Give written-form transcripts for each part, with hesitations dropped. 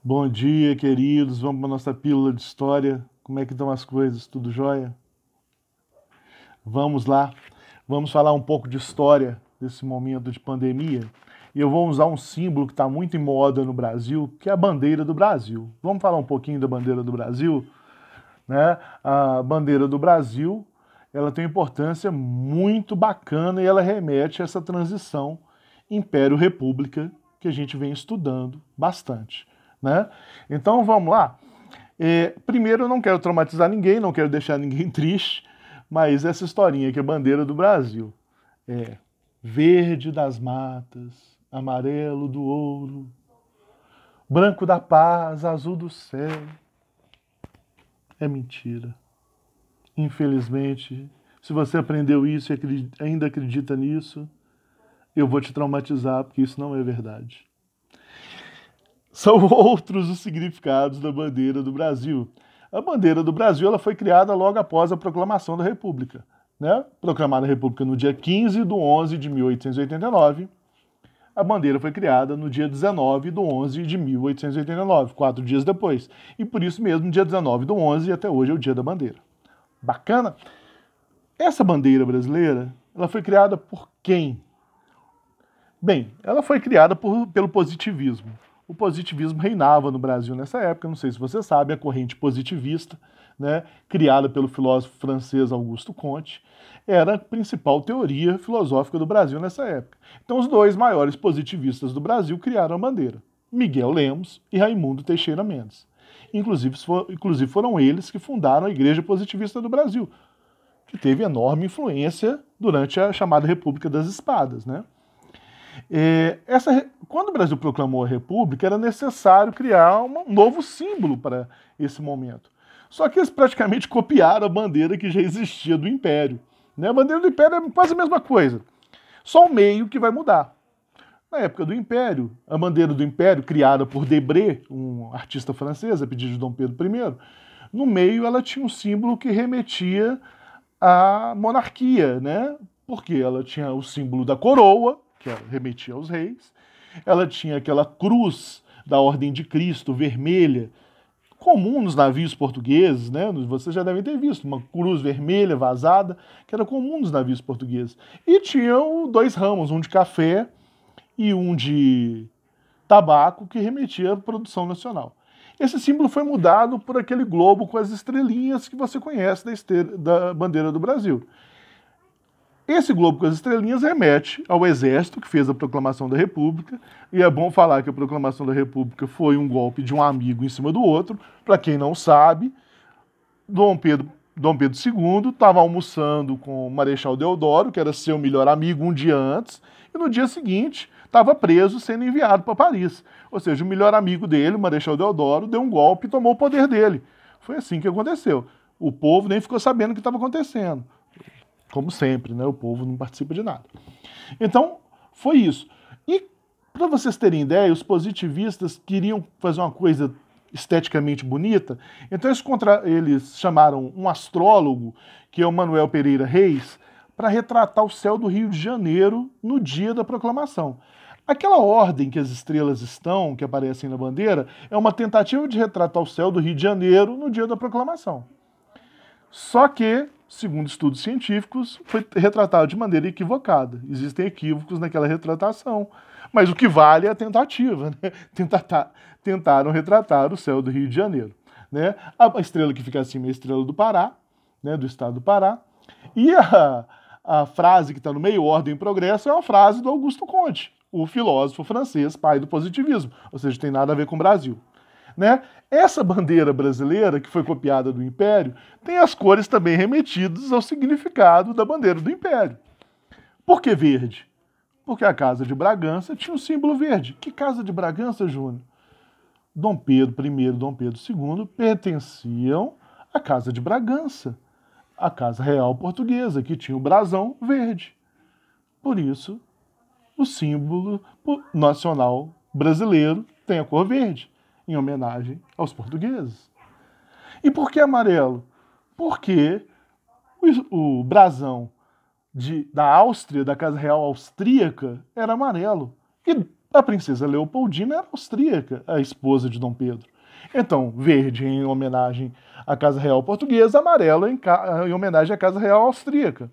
Bom dia, queridos. Vamos para nossa pílula de história. Como é que estão as coisas? Tudo jóia? Vamos lá. Vamos falar um pouco de história desse momento de pandemia. E eu vou usar um símbolo que está muito em moda no Brasil, que é a bandeira do Brasil. Vamos falar um pouquinho da bandeira do Brasil, né? A bandeira do Brasil, ela tem uma importância muito bacana e ela remete a essa transição Império-República que a gente vem estudando bastante, né? Então vamos lá. Primeiro, eu não quero traumatizar ninguém, não quero deixar ninguém triste, mas essa historinha que é a bandeira do Brasil é verde das matas, amarelo do ouro, branco da paz, azul do céu. É mentira. Infelizmente, se você aprendeu isso e ainda acredita nisso, eu vou te traumatizar, porque isso não é verdade. São outros os significados da bandeira do Brasil. A bandeira do Brasil ela foi criada logo após a proclamação da República. Né? Proclamada a República no dia 15 de 11 de 1889, a bandeira foi criada no dia 19 de 11 de 1889, 4 dias depois. E por isso mesmo, dia 19 de 11 até hoje é o dia da bandeira. Bacana? Essa bandeira brasileira, ela foi criada por quem? Bem, ela foi criada pelo positivismo. O positivismo reinava no Brasil nessa época, não sei se você sabe, a corrente positivista, né, criada pelo filósofo francês Auguste Comte, era a principal teoria filosófica do Brasil nessa época. Então, os dois maiores positivistas do Brasil criaram a bandeira, Miguel Lemos e Raimundo Teixeira Mendes. Inclusive foram eles que fundaram a Igreja Positivista do Brasil, que teve enorme influência durante a chamada República das Espadas, né? Quando o Brasil proclamou a República, era necessário criar um novo símbolo para esse momento. Só que eles praticamente copiaram a bandeira que já existia do Império. Né? A bandeira do Império é quase a mesma coisa, só o meio que vai mudar. Na época do Império, a bandeira do Império, criada por Debré, um artista francês, a pedido de Dom Pedro I, no meio ela tinha um símbolo que remetia à monarquia, né? Porque ela tinha o símbolo da coroa, que remetia aos reis, ela tinha aquela cruz da Ordem de Cristo, vermelha, comum nos navios portugueses, né? Vocês já devem ter visto, uma cruz vermelha vazada, que era comum nos navios portugueses. E tinham dois ramos, um de café e um de tabaco, que remetia à produção nacional. Esse símbolo foi mudado por aquele globo com as estrelinhas que você conhece da bandeira do Brasil. Esse globo com as estrelinhas remete ao exército que fez a proclamação da República, e é bom falar que a proclamação da República foi um golpe de um amigo em cima do outro. Para quem não sabe, Dom Pedro II estava almoçando com o Marechal Deodoro, que era seu melhor amigo, um dia antes, e no dia seguinte estava preso sendo enviado para Paris. Ou seja, o melhor amigo dele, o Marechal Deodoro, deu um golpe e tomou o poder dele. Foi assim que aconteceu. O povo nem ficou sabendo o que estava acontecendo. Como sempre, né? O povo não participa de nada. Então, foi isso. E, para vocês terem ideia, os positivistas queriam fazer uma coisa esteticamente bonita, então eles chamaram um astrólogo, que é o Manuel Pereira Reis, para retratar o céu do Rio de Janeiro no dia da proclamação. Aquela ordem que as estrelas estão, que aparecem na bandeira, é uma tentativa de retratar o céu do Rio de Janeiro no dia da proclamação. Só que, segundo estudos científicos, foi retratado de maneira equivocada. Existem equívocos naquela retratação. Mas o que vale é a tentativa. Né? Tentaram retratar o céu do Rio de Janeiro. Né? A estrela que fica acima é a estrela do Pará, né, do estado do Pará. E a frase que está no meio, ordem e progresso, é uma frase do Auguste Comte, o filósofo francês, pai do positivismo. Ou seja, tem nada a ver com o Brasil. Né? Essa bandeira brasileira, que foi copiada do Império, tem as cores também remetidas ao significado da bandeira do Império. Por que verde? Porque a Casa de Bragança tinha um símbolo verde. Que Casa de Bragança, Júnior? Dom Pedro I e Dom Pedro II pertenciam à Casa de Bragança, a Casa Real Portuguesa, que tinha o brasão verde. Por isso, o símbolo nacional brasileiro tem a cor verde, em homenagem aos portugueses. E por que amarelo? Porque o brasão da Áustria, da Casa Real Austríaca, era amarelo. E A princesa Leopoldina era austríaca, a esposa de Dom Pedro. Então, verde em homenagem à Casa Real Portuguesa, amarelo em homenagem à Casa Real Austríaca.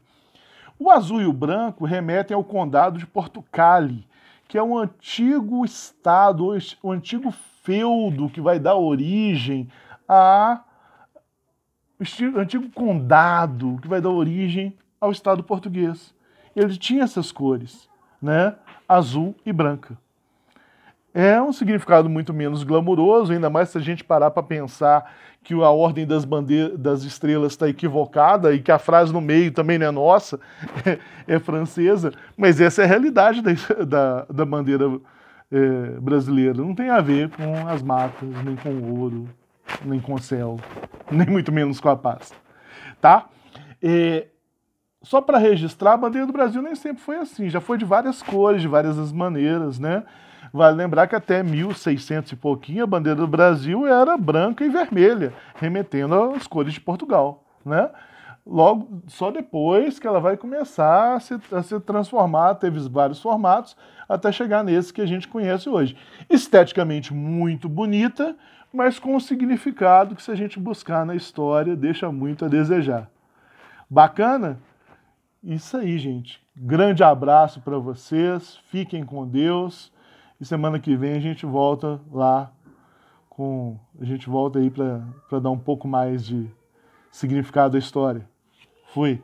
O azul e o branco remetem ao Condado de Portucale, que é um antigo estado, um antigo feudo que vai dar origem ao antigo condado que vai dar origem ao Estado português. Ele tinha essas cores, né? Azul e branca. É um significado muito menos glamuroso, ainda mais se a gente parar para pensar que a ordem das estrelas está equivocada e que a frase no meio também não é nossa, é francesa, mas essa é a realidade da bandeira brasileira. Não tem a ver com as matas, nem com o ouro, nem com o céu, nem muito menos com a paz. Tá? Só para registrar, a bandeira do Brasil nem sempre foi assim, já foi de várias cores, de várias maneiras, né? Vale lembrar que até 1600 e pouquinho a bandeira do Brasil era branca e vermelha, remetendo às cores de Portugal, né? Logo, só depois que ela vai começar a se transformar, teve vários formatos, até chegar nesse que a gente conhece hoje. Esteticamente muito bonita, mas com um significado que, se a gente buscar na história, deixa muito a desejar. Bacana? Isso aí, gente. Grande abraço para vocês, fiquem com Deus. E semana que vem a gente volta lá a gente volta aí para dar um pouco mais de significado à história. Fui.